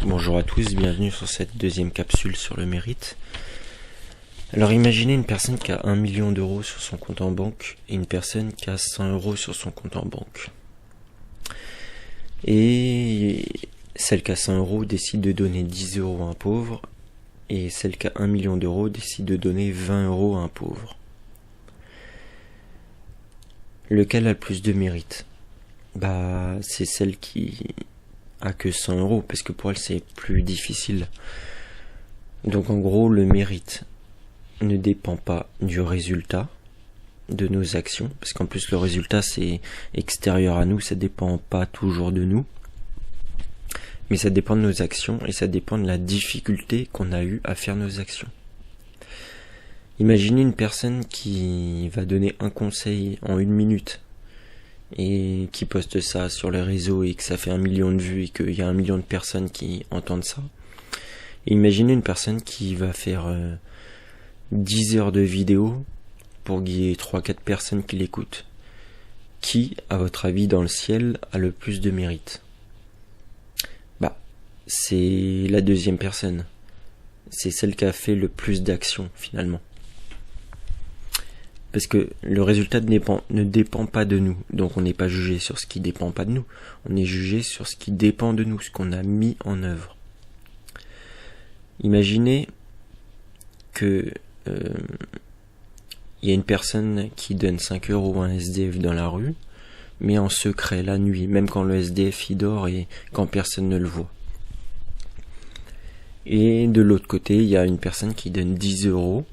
Bonjour à tous, bienvenue sur cette deuxième capsule sur le mérite. Alors imaginez une personne qui a 1 million d'euros sur son compte en banque et une personne qui a 100 euros sur son compte en banque. Et celle qui a 100 euros décide de donner 10 euros à un pauvre et celle qui a 1 million d'euros décide de donner 20 euros à un pauvre. Lequel a le plus de mérite ? C'est celle qui a que 100 euros, parce que pour elle c'est plus difficile. Donc en gros, le mérite ne dépend pas du résultat de nos actions, parce qu'en plus le résultat c'est extérieur à nous, ça dépend pas toujours de nous, mais ça dépend de nos actions et ça dépend de la difficulté qu'on a eu à faire nos actions. Imaginez une personne qui va donner un conseil en 1 minute et qui poste ça sur les réseaux et que ça fait 1 million de vues et qu'il y a 1 million de personnes qui entendent ça. Et imaginez une personne qui va faire 10 heures de vidéo pour qu'il y ait 3-4 personnes qui l'écoutent. Qui, à votre avis, dans le ciel, a le plus de mérite ? C'est la deuxième personne. C'est celle qui a fait le plus d'actions, finalement. Parce que le résultat ne dépend pas de nous. Donc on n'est pas jugé sur ce qui dépend pas de nous. On est jugé sur ce qui dépend de nous, ce qu'on a mis en œuvre. Imaginez que y a une personne qui donne 5 euros à un SDF dans la rue, mais en secret, la nuit, même quand le SDF y dort et quand personne ne le voit. Et de l'autre côté, il y a une personne qui donne 10 euros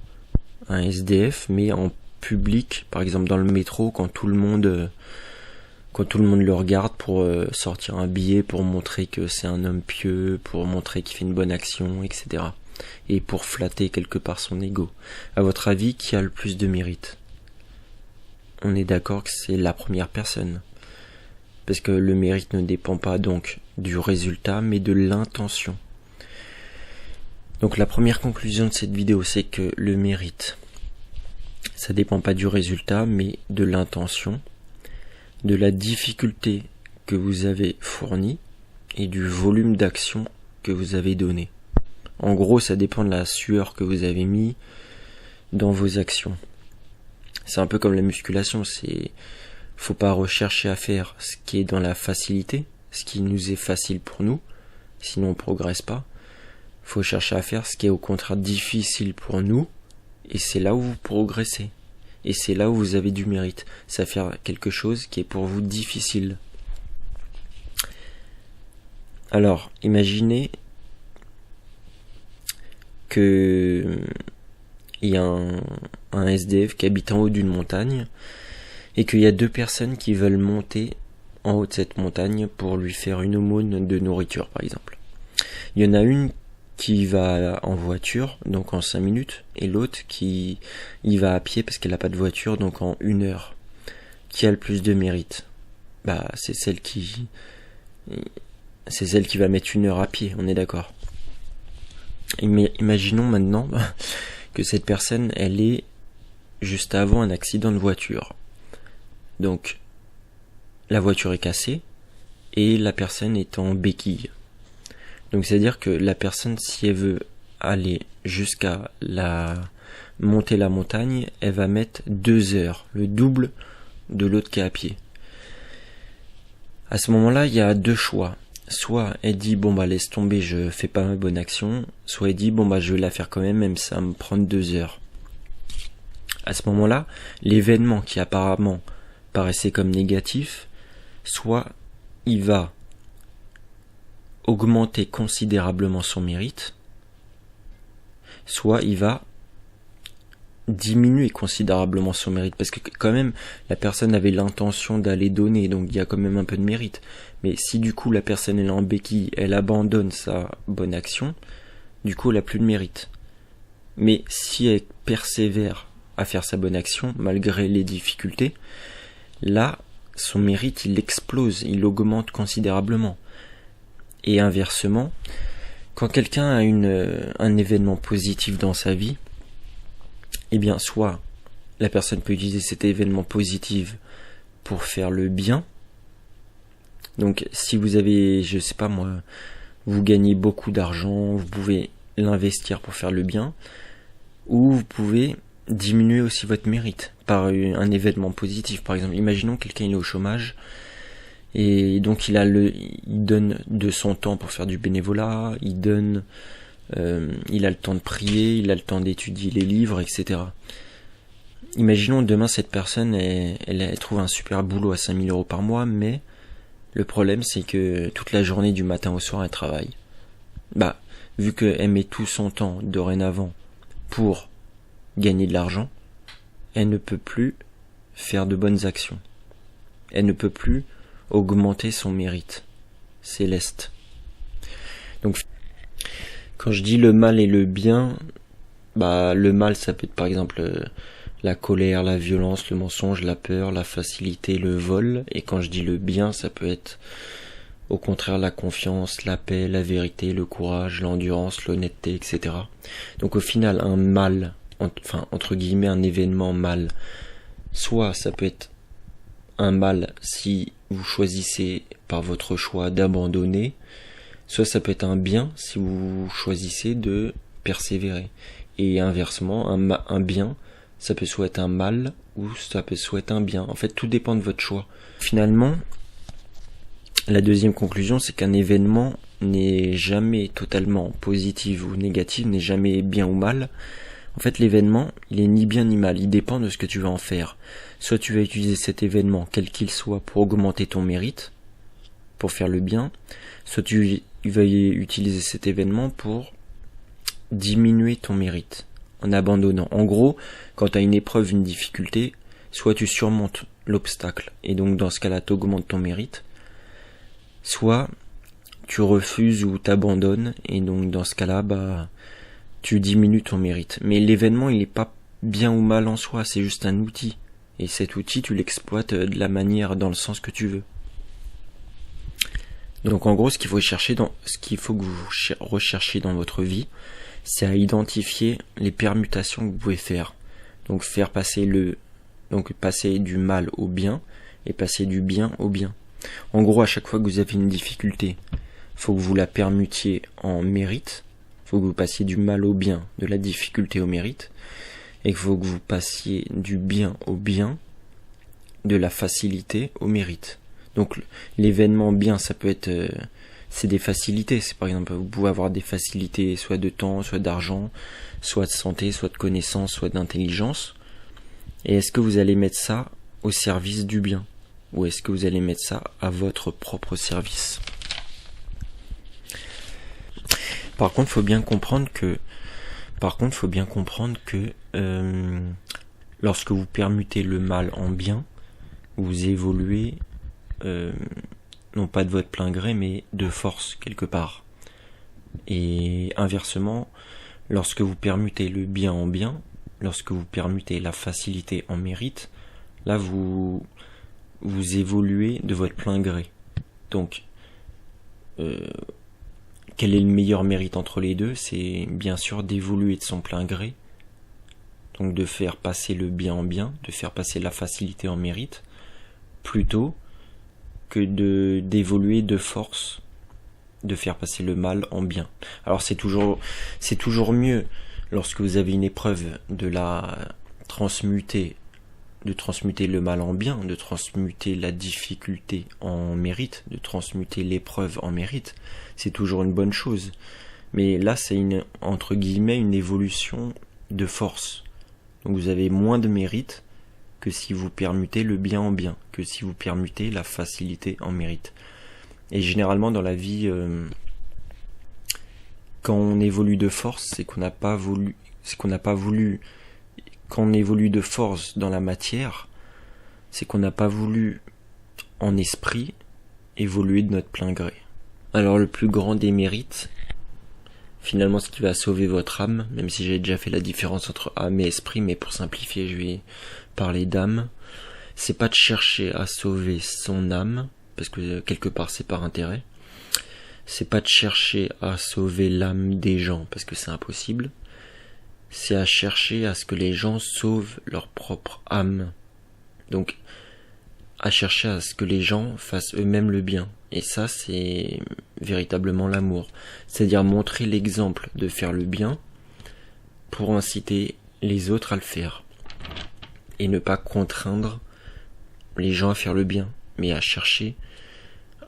à un SDF, mais en public, par exemple dans le métro, quand tout le monde le regarde pour sortir un billet, pour montrer que c'est un homme pieux, pour montrer qu'il fait une bonne action, etc. Et pour flatter quelque part son ego. À votre avis, qui a le plus de mérite ? On est d'accord que c'est la première personne. Parce que le mérite ne dépend pas donc du résultat, mais de l'intention. Donc la première conclusion de cette vidéo, c'est que le mérite, ça dépend pas du résultat, mais de l'intention, de la difficulté que vous avez fournie et du volume d'action que vous avez donné. En gros, ça dépend de la sueur que vous avez mis dans vos actions. C'est un peu comme la musculation, faut pas rechercher à faire ce qui est dans la facilité, ce qui nous est facile pour nous, sinon on progresse pas. Faut chercher à faire ce qui est au contraire difficile pour nous, et c'est là où vous progressez. Et c'est là où vous avez du mérite. C'est faire quelque chose qui est pour vous difficile. Alors, imaginez que il y a un SDF qui habite en haut d'une montagne et qu'il y a 2 personnes qui veulent monter en haut de cette montagne pour lui faire une aumône de nourriture, par exemple. Il y en a une qui va en voiture, donc en 5 minutes, et l'autre qui y va à pied parce qu'elle n'a pas de voiture, donc en 1 heure. Qui a le plus de mérite ? C'est celle qui va mettre 1 heure à pied, on est d'accord. Imaginons maintenant que cette personne, elle est juste avant un accident de voiture. Donc, la voiture est cassée, et la personne est en béquille. Donc c'est-à-dire que la personne, si elle veut aller jusqu'à monter la montagne, elle va mettre 2 heures, le double de l'autre qui est à pied. À ce moment-là, il y a 2 choix. Soit elle dit laisse tomber, je fais pas ma bonne action, soit elle dit je vais la faire quand même ça va me prendre 2 heures. À ce moment-là, l'événement qui apparemment paraissait comme négatif, soit il va augmenter considérablement son mérite, soit il va diminuer considérablement son mérite, parce que quand même la personne avait l'intention d'aller donner, donc il y a quand même un peu de mérite. Mais si du coup la personne elle est en béquille, elle abandonne sa bonne action, du coup elle a plus de mérite. Mais si elle persévère à faire sa bonne action malgré les difficultés, là son mérite il explose, il augmente considérablement. Et inversement, quand quelqu'un a un événement positif dans sa vie, soit la personne peut utiliser cet événement positif pour faire le bien. Donc si vous avez, vous gagnez beaucoup d'argent, vous pouvez l'investir pour faire le bien, ou vous pouvez diminuer aussi votre mérite par un événement positif. Par exemple, imaginons quelqu'un il est au chômage et donc il donne de son temps pour faire du bénévolat, il a le temps de prier, il a le temps d'étudier les livres, etc. Imaginons demain cette personne elle trouve un super boulot à 5 000 euros par mois, mais le problème c'est que toute la journée du matin au soir elle travaille. Vu qu'elle met tout son temps dorénavant pour gagner de l'argent, elle ne peut plus faire de bonnes actions. Elle ne peut plus augmenter son mérite céleste. Donc, quand je dis le mal et le bien, le mal ça peut être par exemple la colère, la violence, le mensonge, la peur, la facilité, le vol. Et quand je dis le bien, ça peut être au contraire la confiance, la paix, la vérité, le courage, l'endurance, l'honnêteté, etc. Donc au final, un mal, entre guillemets un événement mal, soit ça peut être un mal si vous choisissez par votre choix d'abandonner, soit ça peut être un bien si vous choisissez de persévérer. Et inversement, un bien, ça peut soit être un mal ou ça peut soit être un bien. En fait, tout dépend de votre choix. Finalement, la deuxième conclusion, c'est qu'un événement n'est jamais totalement positif ou négatif, n'est jamais bien ou mal. En fait, l'événement, il est ni bien ni mal, il dépend de ce que tu vas en faire. Soit tu vas utiliser cet événement, quel qu'il soit, pour augmenter ton mérite, pour faire le bien, soit tu vas utiliser cet événement pour diminuer ton mérite, en abandonnant. En gros, quand tu as une épreuve, une difficulté, soit tu surmontes l'obstacle, et donc dans ce cas-là, tu augmentes ton mérite, soit tu refuses ou t'abandonnes, et donc dans ce cas-là, tu diminues ton mérite. Mais l'événement, il n'est pas bien ou mal en soi, c'est juste un outil. Et cet outil, tu l'exploites de la manière, dans le sens que tu veux. Donc en gros, ce qu'il faut que vous recherchiez dans votre vie, c'est à identifier les permutations que vous pouvez faire. Donc passer du mal au bien, et passer du bien au bien. En gros, à chaque fois que vous avez une difficulté, faut que vous la permutiez en mérite, faut que vous passiez du mal au bien, de la difficulté au mérite, et qu'il faut que vous passiez du bien au bien, de la facilité au mérite. Donc l'événement bien, ça peut être c'est des facilités, c'est par exemple vous pouvez avoir des facilités soit de temps, soit d'argent, soit de santé, soit de connaissance, soit d'intelligence. Et est-ce que vous allez mettre ça au service du bien, ou est-ce que vous allez mettre ça à votre propre service? Par contre, faut bien comprendre que lorsque vous permutez le mal en bien, vous évoluez non pas de votre plein gré, mais de force quelque part. Et inversement, lorsque vous permutez le bien en bien, lorsque vous permutez la facilité en mérite, là vous évoluez de votre plein gré. Donc, quel est le meilleur mérite entre les deux? C'est bien sûr d'évoluer de son plein gré, donc de faire passer le bien en bien, de faire passer la facilité en mérite, plutôt que d'évoluer de force, de faire passer le mal en bien. Alors c'est toujours mieux lorsque vous avez une épreuve de transmuter le mal en bien, de transmuter la difficulté en mérite, de transmuter l'épreuve en mérite. C'est toujours une bonne chose. Mais là, c'est entre guillemets une évolution de force. Donc vous avez moins de mérite que si vous permutez le bien en bien, que si vous permutez la facilité en mérite. Et généralement dans la vie, quand on évolue de force, c'est qu'on n'a pas voulu. Quand on évolue de force dans la matière, c'est qu'on n'a pas voulu en esprit évoluer de notre plein gré. Alors le plus grand des mérites, finalement ce qui va sauver votre âme, même si j'ai déjà fait la différence entre âme et esprit, mais pour simplifier je vais parler d'âme, c'est pas de chercher à sauver son âme, parce que quelque part c'est par intérêt, c'est pas de chercher à sauver l'âme des gens, parce que c'est impossible, c'est à chercher à ce que les gens sauvent leur propre âme. Donc à chercher à ce que les gens fassent eux-mêmes le bien. Et ça, c'est véritablement l'amour. C'est-à-dire montrer l'exemple de faire le bien pour inciter les autres à le faire. Et ne pas contraindre les gens à faire le bien, mais à chercher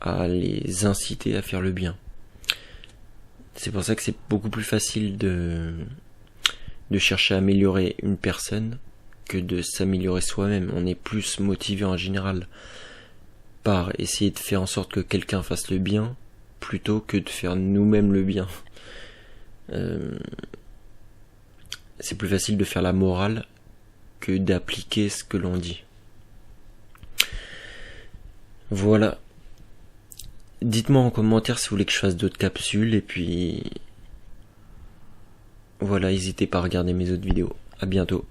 à les inciter à faire le bien. C'est pour ça que c'est beaucoup plus facile de chercher à améliorer une personne que de s'améliorer soi-même. On est plus motivé en général par essayer de faire en sorte que quelqu'un fasse le bien plutôt que de faire nous-mêmes le bien. C'est plus facile de faire la morale que d'appliquer ce que l'on dit. Voilà. Dites-moi en commentaire si vous voulez que je fasse d'autres capsules, et puis voilà, n'hésitez pas à regarder mes autres vidéos. À bientôt.